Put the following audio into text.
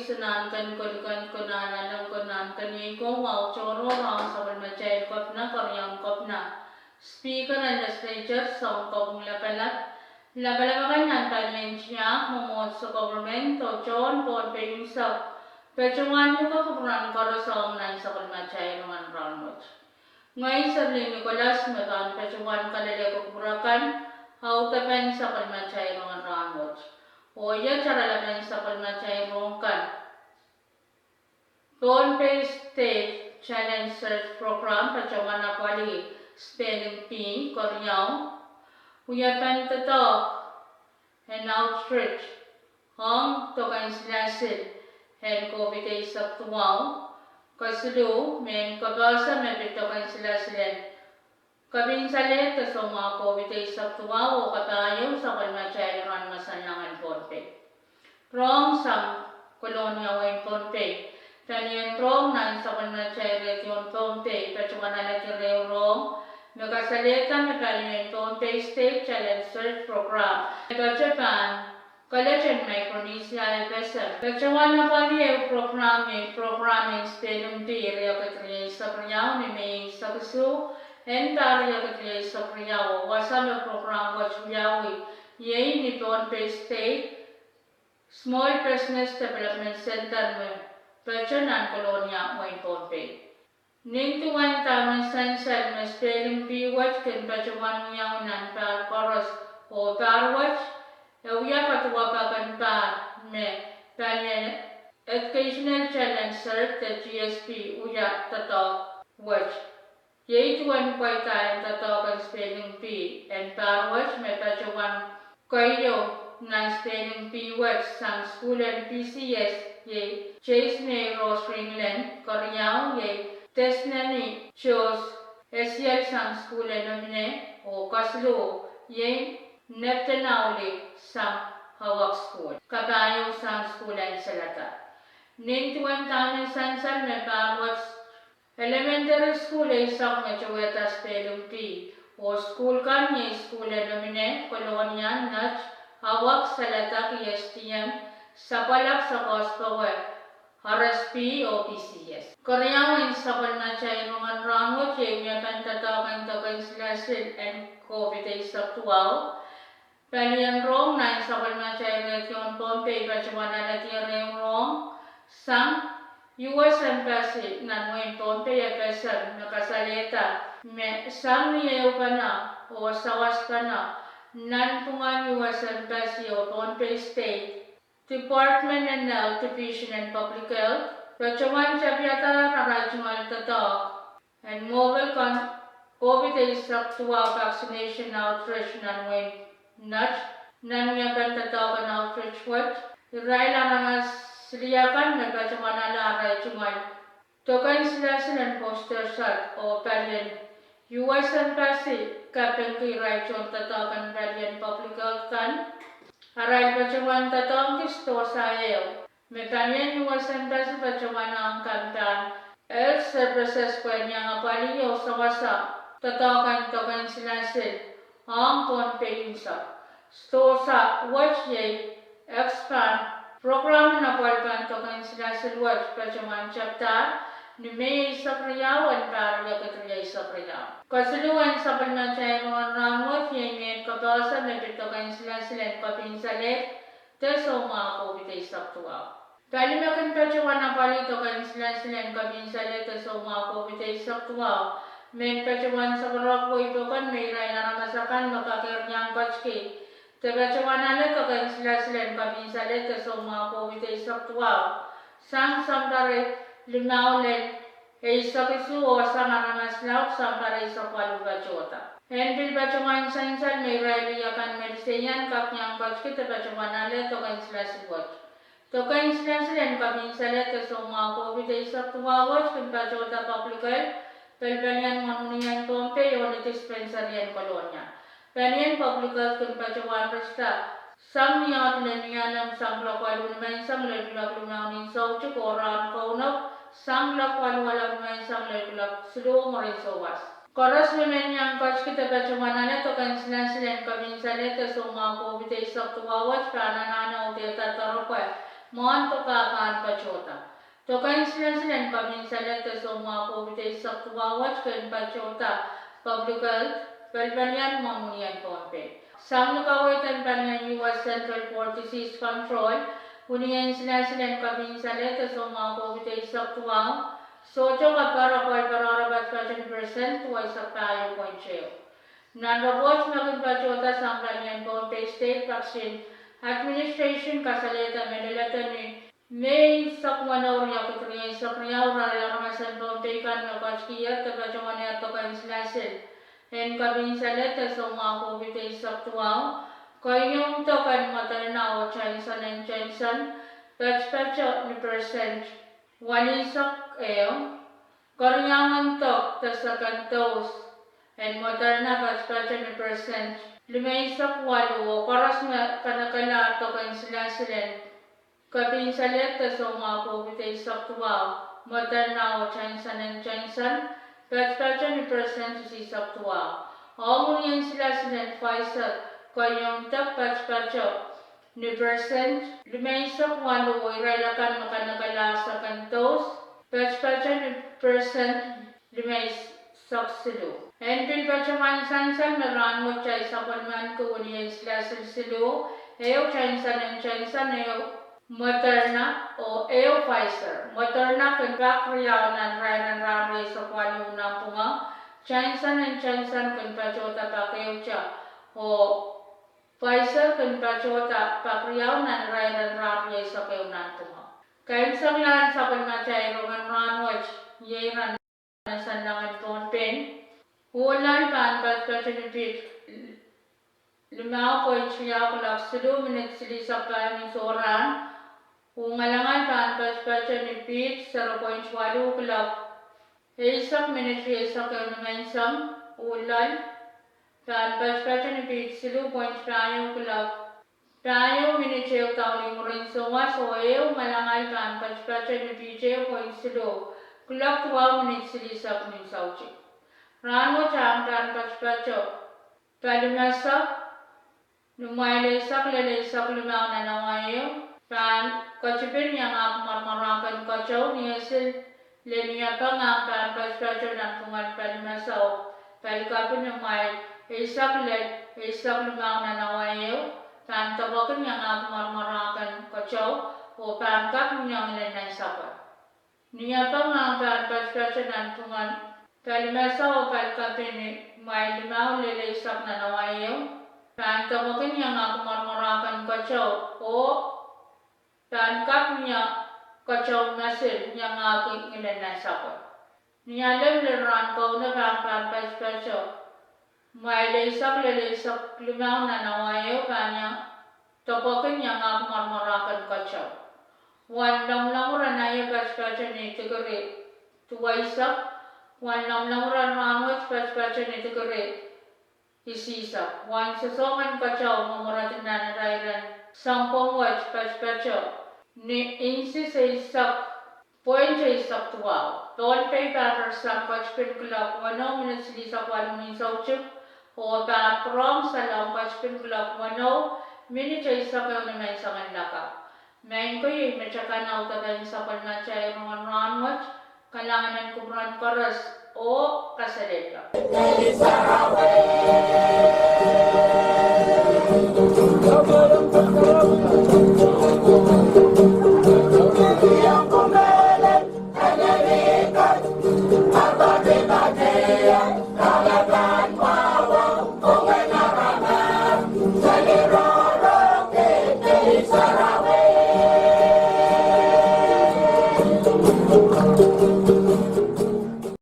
Sunan kan kulikan kunanan ng kunan kani ko wow choro rang sabal macay kop na koryang kop na speaker and legislature song kong lapalat labalabakan ng talensya mumot sa government to chon pon pe yung sab pechuan mo ka kuburan karo song nan sabal macay Rongen Rahnwet ngay sabling Nicolas matan pechuan kalale ko kuburakan how tapen sabal macay Rongen Rahnwet o iya cara laban sabal macay rongkan Tone State Challenge Search Program pacawan apali spelling P Koreaw uyapan tatok and outreach hong tokan silasil and COVID saktuaw kasulu men kabasa men tokan silasilen kabin salet so mga COVID saktuaw o katayo sa kalmachay ran masanlangan ponpe from some kolonya wen ponpe Tanian rong nan sa kalmachay region ponpe pacawan natin rong Nagasalita na Tanian Ponpe State Challenge Search Program Nega Japan College and Micronesia FSM Pacawan na pali programming spelling P Ria Katriya sa Kriyaw ni May sa Kusu Entaria Katriya sa Kriyaw Wasama program Wachuyawi Yay ni Ponpe State Small Business Development Center Pacanan Kolonya Wain Ponpe Nintuan taman sansal mas spelling P watch kan pacawan yang nan par chorus o par watch Ewiya patwa pakan par me Tanian Educational Challenge Search the GSP uya tato watch Yay tuan paitayan tato kan spelling P and par watch me pacawan kayo nan spelling P watch sang school and PCS yay Chase me Rose Ringland Koreaw yay Test na ni chose SL sang school nomine o kaslo yung neptanauli sang hawak school. Katayo sang school ang salata. Nintuan tamin sansal na bawat elementary school ay sak na chaweta spelling P o school kanya school nomine kolonyan nach hawak salata kiyestiyan sa palak sa kospawe. RSP o PCS. Koreawan sa kalmachay Rongen Rahnwet yung tatakan tokan silasil and COVID saktuaw. Palian rong na sa kalmachay region Ponpe pacawan natin yung rong sang US Embassy nanwain Ponpe FSM nakasalita sang niyaw ka na o sawas ka na nantungan US Embassy o Ponpe State Department and Health Division and Public Health, pacawan sabyata narajungal tatok, and mobile COVID saktuaw vaccination outreach nanwain nudge, nanyakan tatokan outreach watch, iraila nga siliyakan na pacawan nalarajungal, tokan sila silang poster shot o palian US Embassy, kapeng kiraychon tatokan palian public health kan, Aral pacawan tatong kisto sa iyo. Mekanyan US Embassy pacawan ang kampan. Health services kanya nga paliyo sa wasa. Tatokan tokan silasil. Ang Ponpe insa. Sto sa watch yay expand. Program na palpan tokan silasil watch pacawan chapter. Ni May sa Kriyaw at Paria Katriya sa Kriyaw. Kasuluan sa palmachay Rongen Rahnwet yung ngayon kabasa na pitokan sila silang kapinsalit teso mga COVID saktuaw. Kalimakan pacawan na palitokan sila silang kapinsalit teso mga COVID saktuaw. Men pacawan sa karako ito kan may ray na namasakan makakirnyang kachki. Pacawan na tokan sila silang kapinsalit teso mga COVID saktuaw. Sang samdare Limaulen, sa kisu o sa nanaslaw sa paray sa palubachota. Henbil bacawan sansan may raliyakan medisenyan kapnyang kachkita bacawan nale tokan sila siwat. Tokan sila silen kaminsalet sa mga COVID sa tuwawat kung bachota publikal, pelbanian manunian Ponpe o dispensaryan kolonya. Panian publical kun pacawan resta. Sang niat lenianam sang lakwalu naman sang ledulak lumanin sa ucukoran kaunak sang lakwalu walang naman sang ledulak seluruh merisowas. Koras naman yang kach kita pacawanane to kan silan kaminsan ito suma ko bitay sa tuwawat prananana uti tatarapay mohon to kakaan pacota. To kan silan kaminsan ito suma ko bitay sa tuwawat kan pacota public health Pelpanian Mamunian Pompe. Sang nakawitan pa ng US Central for Disease Control, huniyan sila kaminsan ito sa mga COVID-19 sa tuwang, so ito para pararabat 20% tuway sa tayo po siya. Nanrabot magpachota sa Pelpanian Pompe State Vaccine Administration kasalita medalata ni May sakmanaw niya kutriya sa kriyaw raramasan Pompe kan magpachkiyat tapachawan niya to kan silasin. En kaminsan ito sa mga COVID-19 sa tuwang, kayong to kan materna o Johnson & Johnson, patch-patch ni percent, wanisak karyangan to, tasakan tos, en materna patch-patch ni percent, limaisak walo, karas na kanakala to kan sila kaminsan ito sa mga COVID-19 sa tuwang, materna o Johnson & Johnson, patch-patch ni percent si Saktua. Amunian sila Pfizer, kayong tap patch-patch ni percent, limaisak walo iralakan makanagala sa kantos, patch-patch ni percent, limaisak silo. And pilpachaman sansan naran mo chay sa palman ko uniyan sila silo, eyo Johnson & Johnson, eyo Moderna o Pfizer. Moderna kan bakriyaw ng Rongen Rahnwet sa kwalo ng punga. Johnson & Johnson kan pachota pakyaw siya. O Pfizer kan pachota pakriyaw ng Rongen Rahnwet sa kwayo ng punga. Kahit sa milan sa palmatay Rongen Rahnwet, yaran na sandangan konpen. Hulan pan patpachinipit. 5.7 kulak silo minit sili sa paning soran. Ungalangan pan patpachin ni Pete 0.8 kulak. Isak minit isak mensang ulan. Pan patpachin ni Pete 0.5 kulak. Tayo minit siya taon mo rin sunga so malangal pan patpachin ni Pete 0.0 kulak 2 minit sili sa minsauchi. Rano chang pan patpacho. Palimasa Numaylesak lelesak limaw na nangayo, pan kachipin yang ako marmarakan kachaw niyasil leniya pa nga pan patpacho ng pungan palimasaw, palikapin numay isak limaw na nangayo, pan tabakin yang ako marmarakan kachaw, o pan kapin yang lenay sapat. Niya pa nga pan patpacho ng pungan palimasaw, palikapin may limaw lelesak na nangayo, pan tawakin niya nga kumarmarakan kachaw o pan niya kachaw nasil niya nga kingilan na sakot. Niya lemleran ko na pan patpacho. May lelesak limaw na nawayo kanya tawakin niya nga kumarmarakan kachaw. Wan lamlamuran na yung patpacho ni tigari tuwaisak. Wan lamlamuran Rahnwet patpacho ni tigari isisa. Wan sasongan kachaw mamuratin na narairan. Sampung watch patpacho. Ni insi sa isak. Point sa isak tuwaw. Doon pay patter sa patchpin kulak. 1 minutes lisa 1 minutes sauchip. O paprong sa lang patchpin kulak. 1 minutes sa isak yung naman sa manlaka. Main ko yung matsaka na utagan sa palmatsa yung mga Rahnwet. Kailangan ng kubran karas o kasalita.